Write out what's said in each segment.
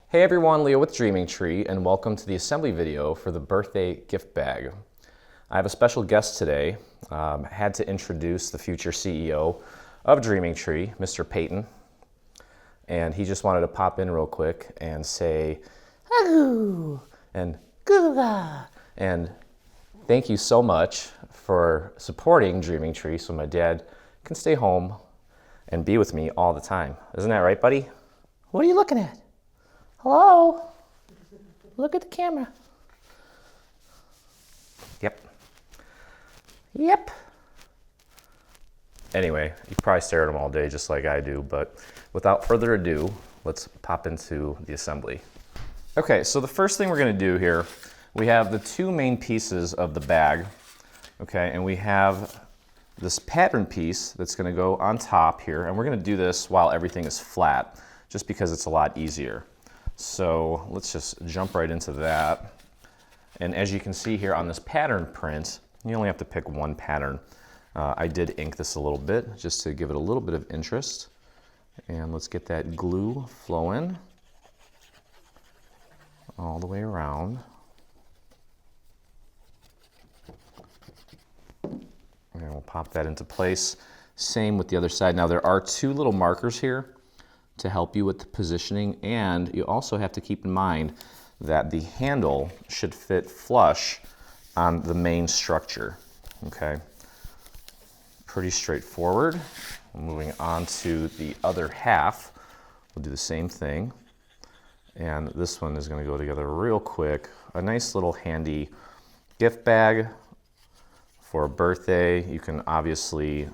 Hey everyone, Leo with Dreaming Tree, and welcome to the assembly video for the birthday gift bag. I have a special guest today. Had to introduce the future CEO of Dreaming Tree, Mr. Peyton, and he just wanted to pop in real quick and say, "Agoo," and "Googa," and thank you so much for supporting Dreaming Tree so my dad can stay home and be with me all the time. Isn't that right, buddy? What are you looking at? Hello? Look at the camera. Yep. Yep. Anyway, you probably stare at them all day just like I do, but without further ado, let's pop into the assembly. Okay, so the first thing we're gonna do here, we have the two main pieces of the bag, okay, and we have this pattern piece that's gonna go on top here, and we're gonna do this while everything is flat, just because it's a lot easier. So let's just jump right into that. And as you can see here on this pattern print, you only have to pick one pattern. I did ink this a little bit just to give it a little bit of interest. And let's get that glue flowing all the way around. And we'll pop that into place. Same with the other side. Now there are two little markers here to help you with the positioning, and you also have to keep in mind that the handle should fit flush on the main structure, okay? Pretty straightforward. Moving on to the other half, we'll do the same thing, and this one is gonna go together real quick. A nice little handy gift bag for a birthday. You can obviously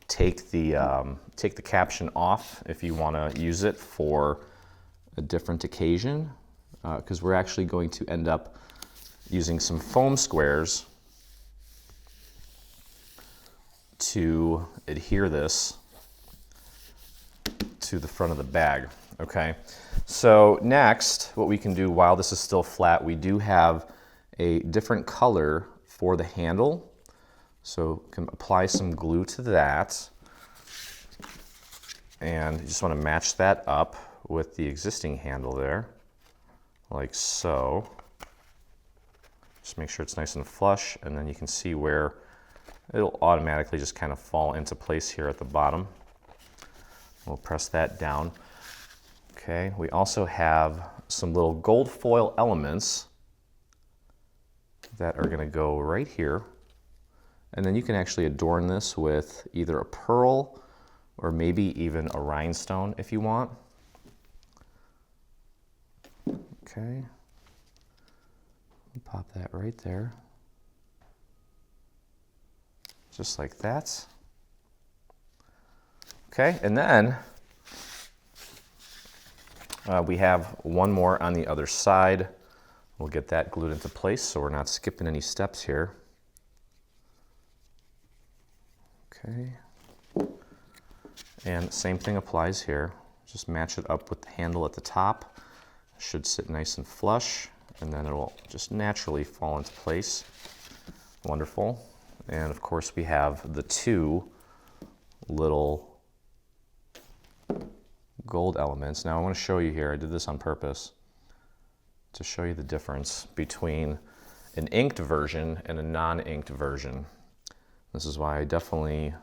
take the caption off if you want to use it for a different occasion, because we're actually going to end up using some foam squares to adhere this to the front of the bag. Okay, so next what we can do while this is still flat, we do have a different color for the handle. So you can apply some glue to that, and you just want to match that up with the existing handle there, like so. Just make sure it's nice and flush, and then you can see where it'll automatically just kind of fall into place here at the bottom. We'll press that down. Okay, we also have some little gold foil elements that are going to go right here. And then you can actually adorn this with either a pearl or maybe even a rhinestone if you want. Okay. Pop that right there. Just like that. Okay, and then we have one more on the other side. We'll get that glued into place so we're not skipping any steps here. Okay, and same thing applies here. Just match it up with the handle at the top. It should sit nice and flush, and then it will just naturally fall into place. Wonderful. And of course we have the two little gold elements. Now I want to show you here, I did this on purpose to show you the difference between an inked version and a non-inked version. This is why I definitely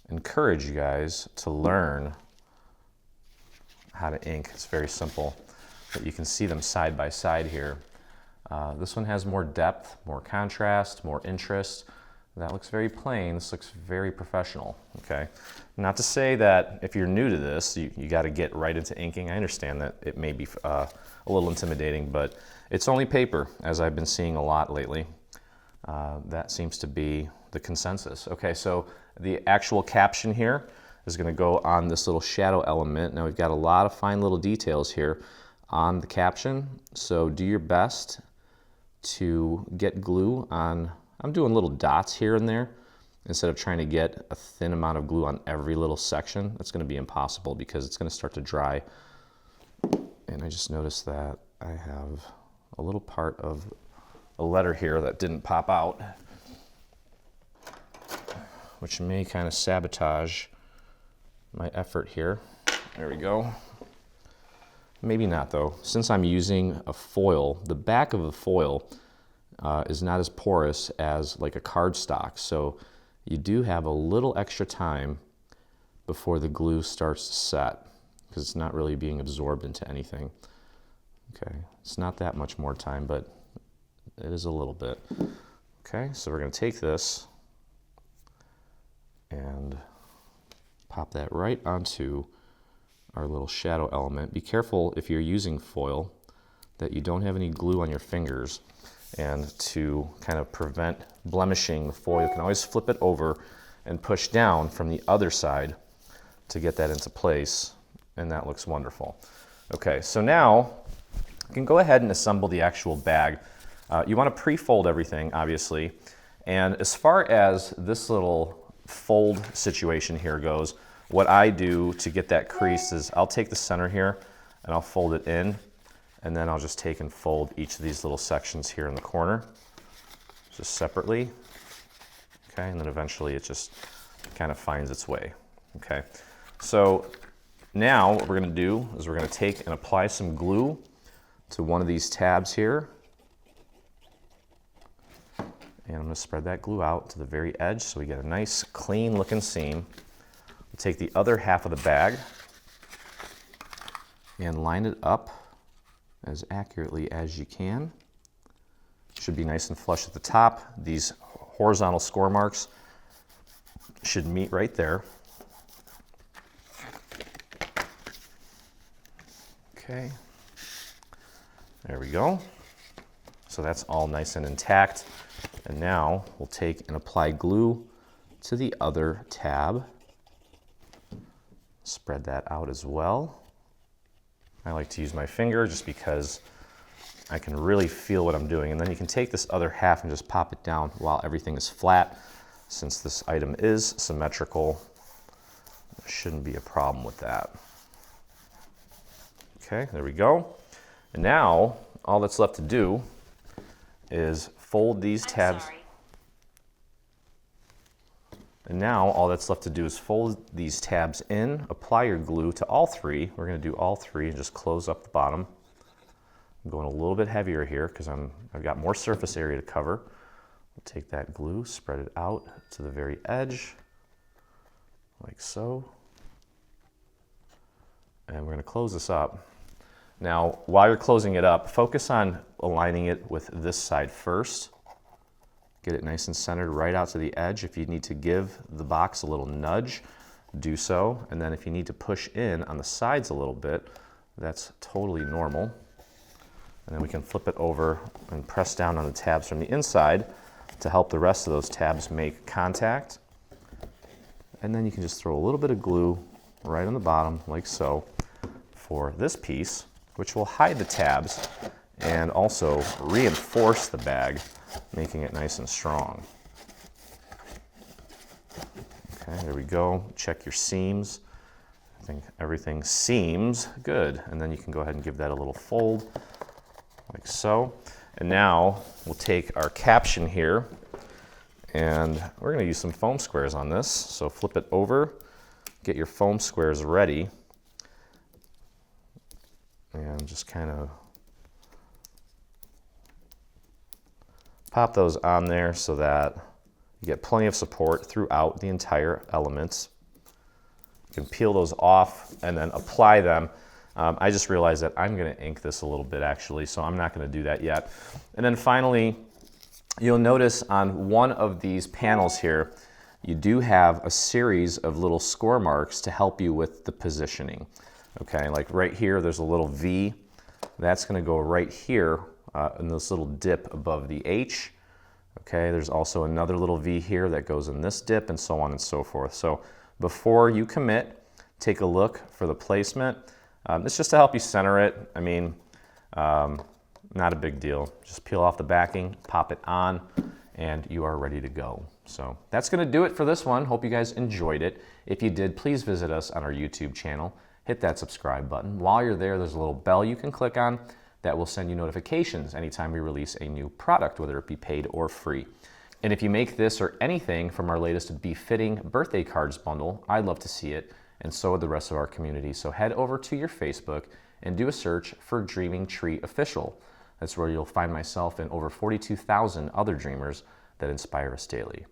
encourage you guys to learn how to ink. It's very simple, but you can see them side by side here. This one has more depth, more contrast, more interest. That looks very plain. This looks very professional, okay? Not to say that if you're new to this, you got to get right into inking. I understand that it may be a little intimidating, but it's only paper, as I've been seeing a lot lately. That seems to be the consensus. Okay, so the actual caption here is going to go on this little shadow element. Now we've got a lot of fine little details here on the caption, so do your best to get glue on. I'm doing little dots here and there instead of trying to get a thin amount of glue on every little section. That's going to be impossible because it's going to start to dry. And I just noticed that I have a little part of a letter here that didn't pop out, which may kind of sabotage my effort here. There we go. Maybe not though. Since I'm using a foil, the back of the foil is not as porous as like a cardstock. So you do have a little extra time before the glue starts to set because it's not really being absorbed into anything. Okay, it's not that much more time, but it is a little bit. Okay, so we're going to take this and pop that right onto our little shadow element. Be careful if you're using foil that you don't have any glue on your fingers, and to kind of prevent blemishing the foil, you can always flip it over and push down from the other side to get that into place, and that looks wonderful. Okay, so now you can go ahead and assemble the actual bag. You want to pre-fold everything, obviously, and as far as this little fold situation here goes, what I do to get that crease is I'll take the center here and I'll fold it in, and then I'll just take and fold each of these little sections here in the corner, just separately. Okay, and then eventually it just kind of finds its way. Okay, so now what we're going to do is we're going to take and apply some glue to one of these tabs here. And I'm going to spread that glue out to the very edge so we get a nice clean looking seam. We'll take the other half of the bag and line it up as accurately as you can. Should be nice and flush at the top. These horizontal score marks should meet right there. Okay, there we go. So that's all nice and intact. And now we'll take and apply glue to the other tab. Spread that out as well. I like to use my finger just because I can really feel what I'm doing. And then you can take this other half and just pop it down while everything is flat. Since this item is symmetrical, there shouldn't be a problem with that. Okay, there we go. And now all that's left to do is fold these tabs. And now all that's left to do is fold these tabs in, apply your glue to all three. We're going to do all three and just close up the bottom. I'm going a little bit heavier here because I've got more surface area to cover. We'll take that glue, spread it out to the very edge, like so. And we're going to close this up. Now, while you're closing it up, focus on aligning it with this side first. Get it nice and centered right out to the edge. If you need to give the box a little nudge, do so. And then if you need to push in on the sides a little bit, that's totally normal. And then we can flip it over and press down on the tabs from the inside to help the rest of those tabs make contact. And then you can just throw a little bit of glue right on the bottom, like so, for this piece, which will hide the tabs and also reinforce the bag, making it nice and strong. Okay, there we go. Check your seams. I think everything seems good. And then you can go ahead and give that a little fold, like so. And now we'll take our caption here, and we're going to use some foam squares on this. So flip it over, get your foam squares ready, and just kind of pop those on there so that you get plenty of support throughout the entire elements. You can peel those off and then apply them. I just realized that I'm going to ink this a little bit actually, so I'm not going to do that yet. And then finally, you'll notice on one of these panels here, you do have a series of little score marks to help you with the positioning. Okay, like right here, there's a little V. That's going to go right here in this little dip above the H. Okay, there's also another little V here that goes in this dip, and so on and so forth. So before you commit, take a look for the placement. It's just to help you center it. I mean, not a big deal. Just peel off the backing, pop it on, and you are ready to go. So that's going to do it for this one. Hope you guys enjoyed it. If you did, please visit us on our YouTube channel. Hit that subscribe button. While you're there, there's a little bell you can click on that will send you notifications anytime we release a new product, whether it be paid or free. And if you make this or anything from our latest befitting birthday cards bundle, I'd love to see it, and so would the rest of our community. So head over to your Facebook and do a search for Dreaming Tree Official. That's where you'll find myself and over 42,000 other dreamers that inspire us daily.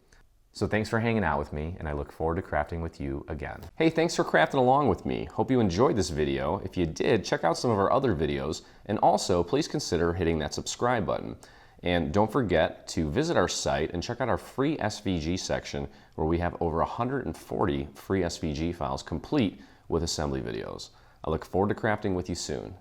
So thanks for hanging out with me, and I look forward to crafting with you again. Hey, thanks for crafting along with me. Hope you enjoyed this video. If you did, check out some of our other videos, and also please consider hitting that subscribe button. And don't forget to visit our site and check out our free SVG section, where we have over 140 free SVG files complete with assembly videos. I look forward to crafting with you soon.